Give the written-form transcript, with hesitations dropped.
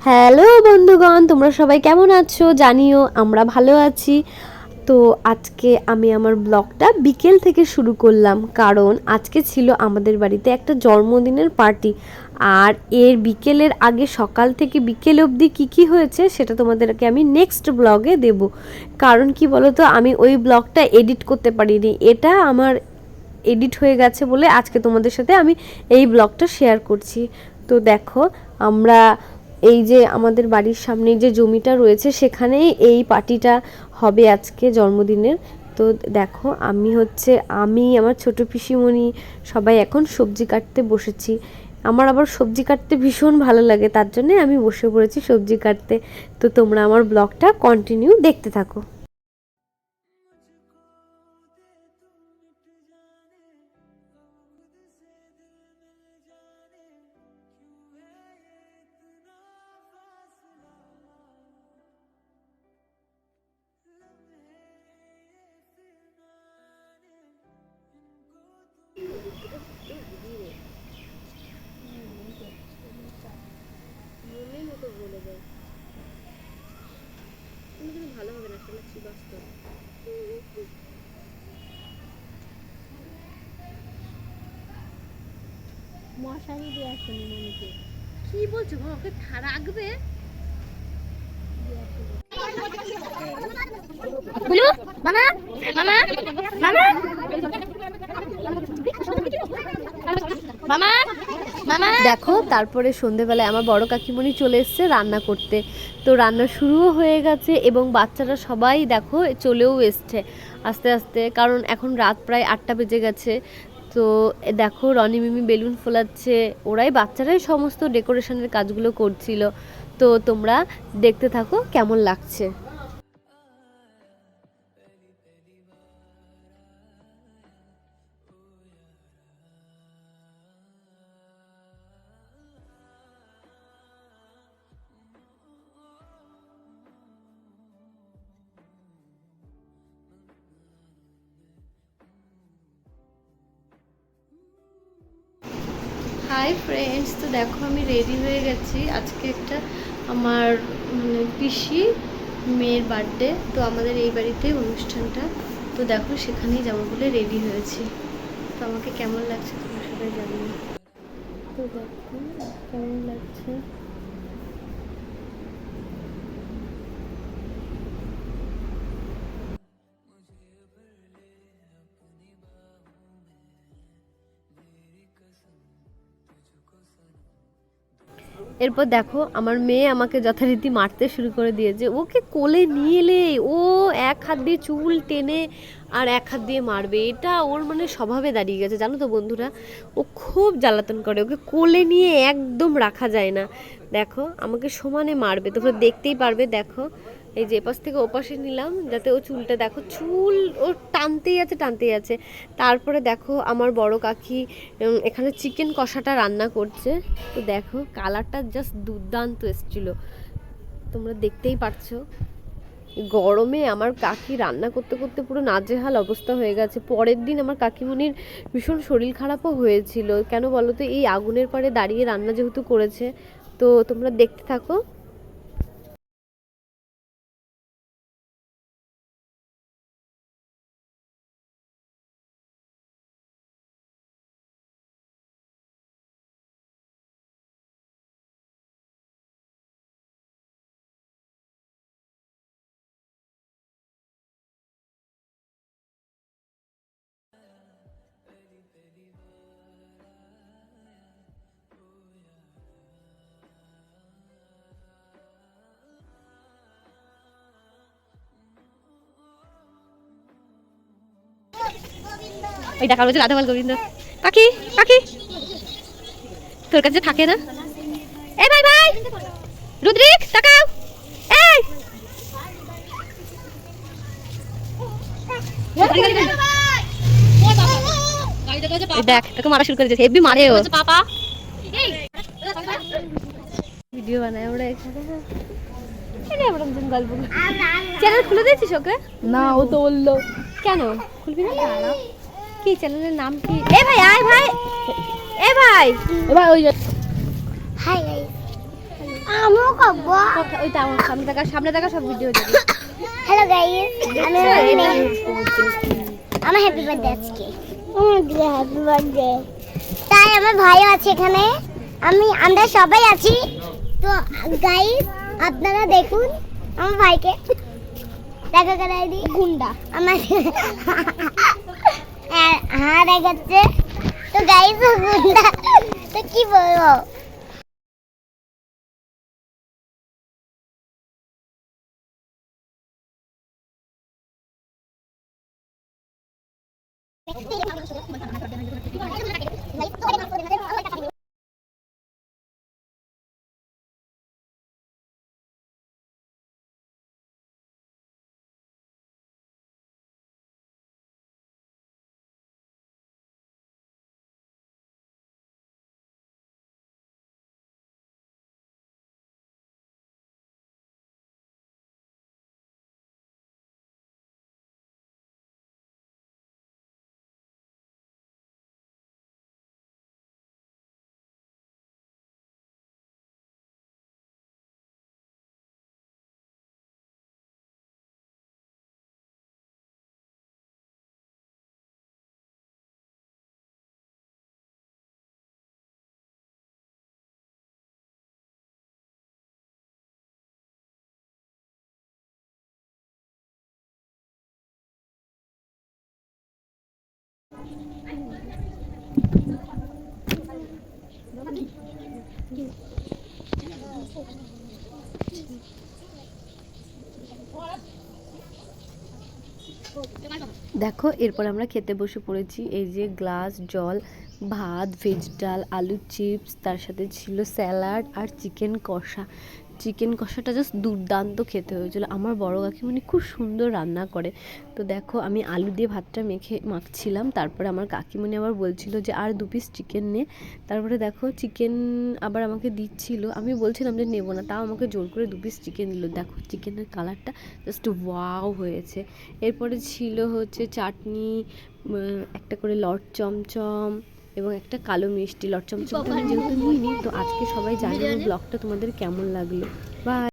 Hello বন্ধুগণ, তোমরা সবাই কেমন আছো জানিও। আমরা ভালো আছি। তো আজকে আমি আমার ব্লগটা বিকেল থেকে শুরু করলাম, কারণ আজকে ছিল আমাদের বাড়িতে একটা জন্মদিনের পার্টি। আর এর বিকেলের আগে সকাল থেকে বিকেল অবধি কী হয়েছে সেটা তোমাদেরকে আমি নেক্সট ব্লগে দেব। কারণ কি বলো তো, আমি ওই ব্লগটা এডিট করতে পারিনি, এটা আমার এডিট হয়ে গেছে বলে আজকে তোমাদের সাথে আমি এই ব্লগটা শেয়ার করছি। তো দেখো, আমরা এই যে আমাদের বাড়ির সামনে যে জমিটা রয়েছে সেখানেই এই পার্টিটা হবে আজকে জন্মদিনের। তো দেখো, আমি আমার ছোট পিসিমণি সবাই এখন সবজি কাটতে বসেছি। আমার আবার সবজি কাটতে ভীষণ ভালো লাগে, তার জন্যে আমি বসে পড়েছি সবজি কাটতে। তো তোমরা আমার ব্লগটা কন্টিনিউ দেখতে থাকো। ভালো হবে না, মশারি দিয়ে আসেনি মনেকে। কি বলছো মা, ওকে রাখবে? মামা মামা মামা মামা মামা। দেখো, তারপরে সন্ধেবেলায় আমার বড় কাকিমণি চলে এসছে রান্না করতে। তো রান্না শুরুও হয়ে গেছে এবং বাচ্চারা সবাই দেখো চলেও এসছে আস্তে আস্তে, কারণ এখন রাত প্রায় 8টা বেজে গেছে। তো দেখো, রনি মিমি বেলুন ফোলাচ্ছে, ওরাই বাচ্চারাই সমস্ত ডেকোরেশনের কাজগুলো করছিল। তো তোমরা দেখতে থাকো কেমন লাগছে। হাই ফ্রেন্ডস, তো দেখো আমি রেডি হয়ে গেছি। আজকে একটা আমার পিসি মেয়ের বার্থডে, তো আমাদের এই বাড়িতে অনুষ্ঠানটা। তো দেখো সেখানেই যাবো বলে রেডি হয়েছি। তো আমাকে কেমন লাগছে তোমরা সবাই জানিও। তো দেখো কেমন লাগছে। এরপর দেখো, আমার মেয়ে আমাকে যথারীতি মারতে শুরু করে দিয়েছে। ওকে কোলে নিয়ে এলে ও এক হাত দিয়ে চুল টেনে আর এক হাত দিয়ে মারবে, এটা ওর মানে স্বভাবে দাঁড়িয়ে গেছে, জানো তো বন্ধুরা। ও খুব জ্বালাতন করে, ওকে কোলে নিয়ে একদম রাখা যায় না। দেখো আমাকে সমানে মারবে, তোমরা দেখতেই পারবে। দেখো এই যে এপাশ থেকে ওপাশে নিলাম যাতে ও চুলটা, দেখো চুল ও টানতেই আছে। তারপরে দেখো আমার বড় কাকি এখানে চিকেন কষাটা রান্না করছে। তো দেখো কালারটা জাস্ট দুর্দান্ত এসেছিলো, তোমরা দেখতেই পারছো। গরমে আমার কাকি রান্না করতে করতে পুরো নাজেহাল অবস্থা হয়ে গেছে। পরের দিন আমার কাকিমণির ভীষণ শরীর খারাপও হয়েছিল। কেন বলো তো, এই আগুনের পাড়ে দাঁড়িয়ে রান্না যেহেতু করেছে। তো তোমরা দেখতে থাকো। ওই দেখা বলছে রাধামাল গোবিন্দ। কাকি কাকি তোর কাছে থাকে না? এ ভাই ভাই, রুদ্রিক তাকাও। এই দেখ, তোকে মারা শুরু করে দিয়েছে, হেভি মারে ও। পাপা ভিডিও বানায় আমরা এখানে। গল্প চ্যানেল খুলে দিয়েছিস ওকে? না, ও তো বললো। কেন খুলবি না? কি চ্যানেলের নাম কি? এ ভাই আয় ভাই, এ ভাই এবার ওই হাই গাইস, আমিও খাবো। ওইটা আমার সামনে দেখা সব ভিডিও যাবে। হ্যালো গাইস, আমার হ্যাপি বার্থডে আজকে। Happy birthday. তাই আমার ভাইও আছে এখানে, আমরা সবাই আছি। তো গাইস আপনারা দেখুন আমার ভাইকে, দেখা করাই দি গুন্ডা আমার হ্যাঁ দেখাচ্ছে। তো গাইস গুন্ডা, তো কি বলবো। দেখো এরপর আমরা খেতে বসে পড়েছি। এই যে গ্লাস জল, ভাত, ভেজ ডাল, আলু চিপস, তার সাথে ছিল স্যালাড আর চিকেন কষা। চিকেন কষাটা জাস্ট দুর্দান্ত খেতে হয়েছিল। আমার বড় কাকিমণি খুব সুন্দর রান্না করে। তো দেখো আমি আলু দিয়ে ভাতটা মাখছিলাম, তারপরে আমার কাকিমণি আবার বলছিল যে আর 2 পিস চিকেন নে। তারপরে দেখো চিকেন আবার আমাকে দিচ্ছিল, আমি বলছিলাম যে নেবো না, তাও আমাকে জোর করে 2 পিস চিকেন দিল। দেখো চিকেনের কালারটা জাস্ট ওয়াও হয়েছে। এরপরে ছিল হচ্ছে চাটনি, একটা করে লট চমচম এবং একটা কালো মিষ্টি। লট চমচমটা আমি যেহেতু নিইনি, তো আজকে সবাই জানি ব্লগটা তোমাদের কেমন লাগলো। বাই।